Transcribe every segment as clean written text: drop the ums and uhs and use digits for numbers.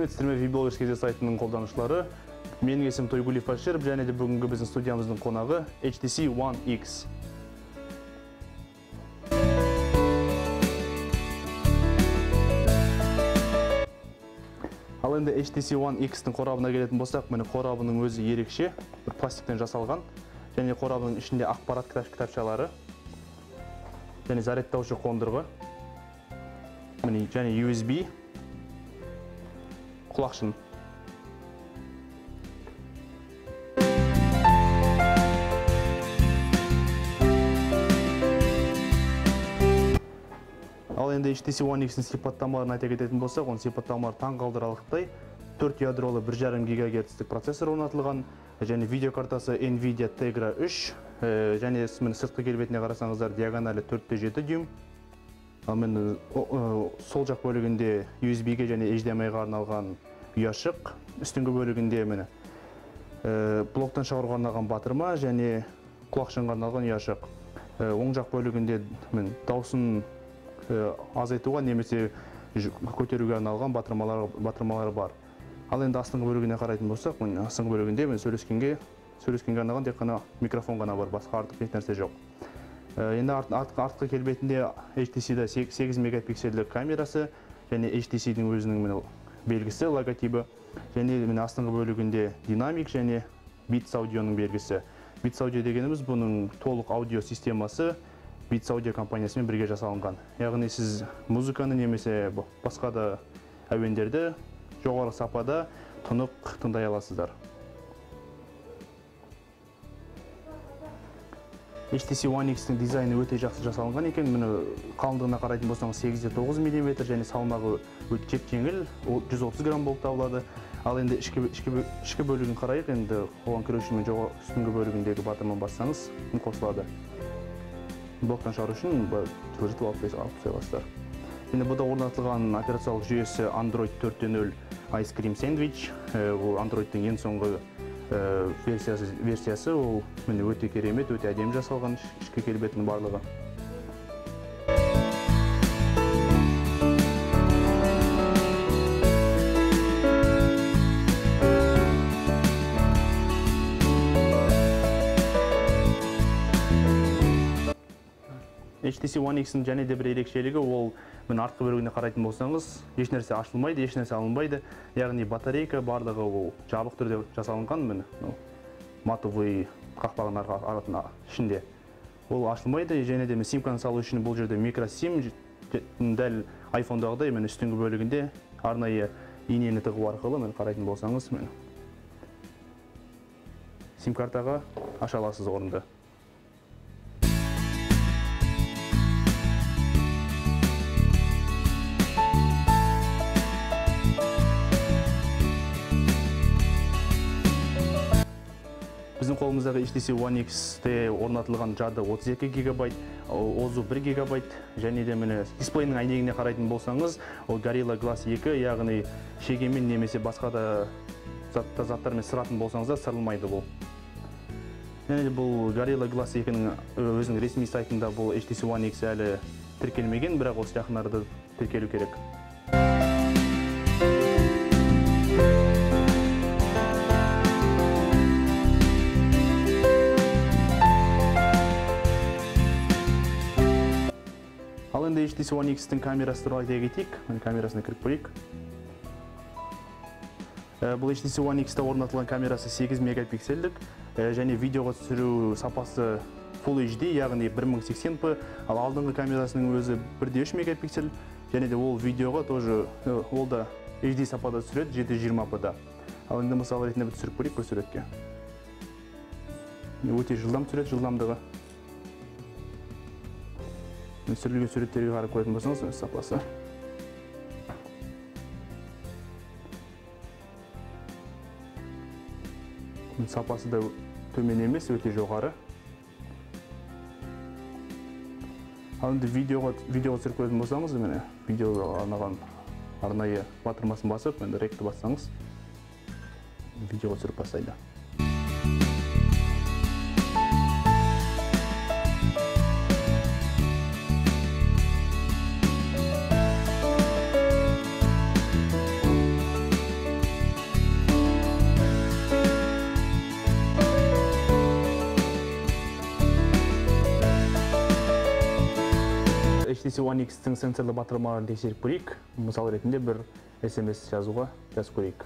Сәлеметсіздер ме, Виблогерс KZ сайтының қолданушылары. Менің есімім Тойгулиев Баширов, және де бүгінгі біздің студиямыздың қонағы HTC One X. Ал енді HTC One X-тің қорабына келетін болсақ, міне қорабының өзі ерекше, бір пластиктен жасалған, және қорабының ішінде ақпарат кітапшалары, және зарядтаушы қондырғы, және USB, құлақшын. Ал енді HTC One X-ің сипаттамаларын айта кететін болсақ, оның сипаттамалары таңғалдырарлықтай 4 ядролы 1,5 ГГц-тік процессор орнатылған, және видеокартасы NVIDIA Tegra 3, және сыртқы келбетіне қарасаңыздар диагоналі 4,7 дюйм. Ал мен сол жақ бөлігінде USB-ге және HDMI-ға арналған ұяшық, үстіңгі бөлігінде мені блоктан шығаруға арналған батырма және құлақшынға арналған ұяшық. Оң жақ бөлігінде дауысын азайтуға немесе көтеруге арналған батырмалары бар. Ал енді астыңғы бөлігіне қарайтын болсақ, астыңғы бөлігінде сөйлескенге арналған тек қана микрофон ғана бар, басқа артық нәрсе жоқ. Енді артқы келбетінде HTC-да 8 мегапиксельдік камерасы және HTC-дің өзінің белгісі, логотипі, және астыңғы бөлігінде динамик және Beats Audio'ның белгісі. Beats Audio дегеніміз бұның толық аудио системасы Beats Audio компаниясымен бірге жасалынған. Яғни сіз музыканы немесе басқа да әуендерді жоғары сапада тұнық тыңдай аласыздар. HTC One X-тің дизайны өте жақсы жасалынған екен. Қалыңдығына қарайтын болсаңыз 8,9 мм және салмағы өте жеңіл, 130 грамм болып табылады. Ал енді ішкі бөлігін қарайық, енді оған кіру үшін үстіңгі бөлігіндегі батырманы бассаңыз қосылады. Блоктан шығару үшін жылжытып алып қойасыздар. Енді бұда орнатылған операциялық жүйесі Android 4.0 Ice Cream Sandwich. Ол Android-тың ең соңғы версиясы, ол өте керемет, өте әдемі жасалған ішкі келбетінің барлығы. HTC One X-ің және де бір ерекшелігі, ол артқы бөлігіне қарайтын болсаңыз, еш нәрсе ашылмайды, еш нәрсе алынбайды. Яғни батарейка барлығы ол жабық түрде жасалынған, матовый қақпағын аратын ішінде. Ол ашылмайды, және де симканы салу үшін бұл жерде микросим, дәл iPhone-дағыдай үстіңгі бөлігінде арнайы инені тығу арқылы қарайтын болсаңыз, сим-картаға аша аласыз орынды. Біздің қолымыздағы HTC One X-те орнатылған жады 32 гигабайт, озу 1 гигабайт, және де дисплейінің әйнегіне қарайтын болсаңыз, ол Gorilla Glass 2, яғни шегемен немесе басқа да заттармен сыратын болсаңыздар сырылмайды бұл. Және де бұл Gorilla Glass 2-нің өзінің ресми сайтында бұл HTC One X әлі тіркелмеген, бірақ осы жақын арада тіркелу керек. Ал енді HTC One X-тің камерасы туралы айта кетейік. Камерасына кіріп көрейік. Бұл HTC One X-та орнатылған камерасы 8 мегапиксельдік, және видеоға түсіру сапасы Full HD, яғни 1080p, ал алдыңғы камерасының өзі 1,3 мегапиксель, және де ол видеоға ол да HD сапада түсіреді, 720p-да. Ал енді мысалы ретінде түсіріп көрейік бұл суретке. Өте жылдам түсіреді, жылдамдығы. Түсірілген суреттерге қарап көретін болсаңыз, сапасы. Сапасы да төмен емес, өте жоғары. Ал енді видеоға түсіріп көретін болсаңыз, видеоға арналған арнайы батырмасын басып, ректі бассаңыз, видеоға түсіріп бастайды. HTC One X-тің сенсорлы батырмаларын тексеріп көрейік. Мысал ретінде бір SMS жазуға жазып көрейік.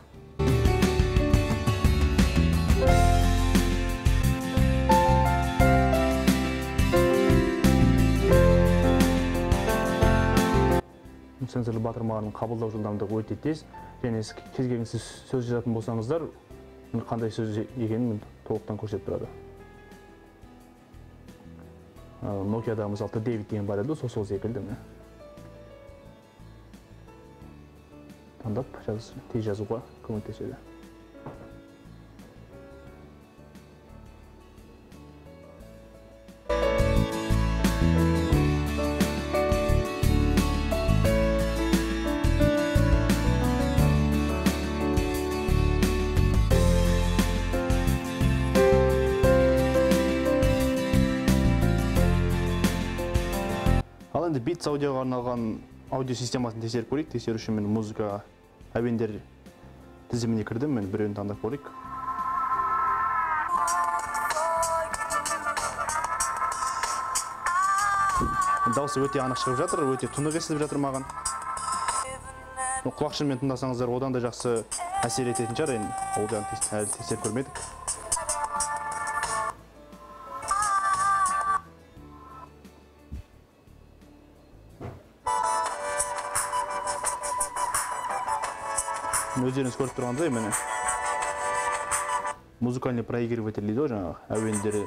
Сенсорлы батырмалардың қабылдау жылдамдығы өте тез, және кез келген сіз сөз жазатын болсаңыздар, қандай сөз екенін толықтан көрсетіп тұрады. Nokia'да мысалы Дэвид деген бар еді, сол секілді. Таңдап тез жазуға көмектеседі. Ал енді Beats аудиоға арналған аудио системасын тексеріп көрейік. Тексеру үшін мен музыка әуендер тізіміне кірдім. Мен біреуін таңдап көрейік. Дауысы өте анық шығып жатыр, өте тұнық естіліп жатыр маған. Құлақшынмен тыңдасаңыздар, одан да жақсы әсер ететін шығар. Ол жағын әлі тексеріп көрмедік. Өздеріңіз көріп тұрғандай, мені музыкальный проигрыватель дейді, жаңағы әуендері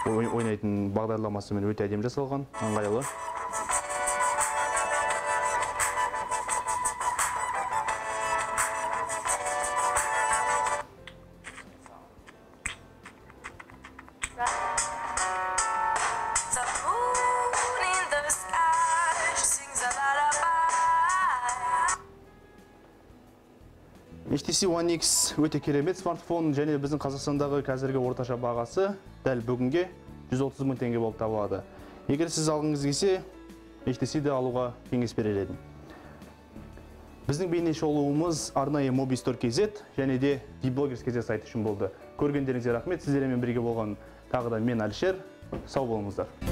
ойнайтын бағдарламасы мен өте әдемі жасалған, ыңғайлы. HTC One X өте керемет смартфон, және біздің Қазақстандағы қазіргі орташа бағасы дәл бүгінге 130 мың теңге болып табылады. Егер сіз алғыңыз келсе, HTC-ді алуға кеңес берер едім. Біздің бейне шолуымыз арнайы Mobistore.kz және де dblogers.kz сайты үшін болды. Көргендеріңізге рахмет. Сіздермен бірге болған тағы да мен Әлішер. Сау болыңыздар.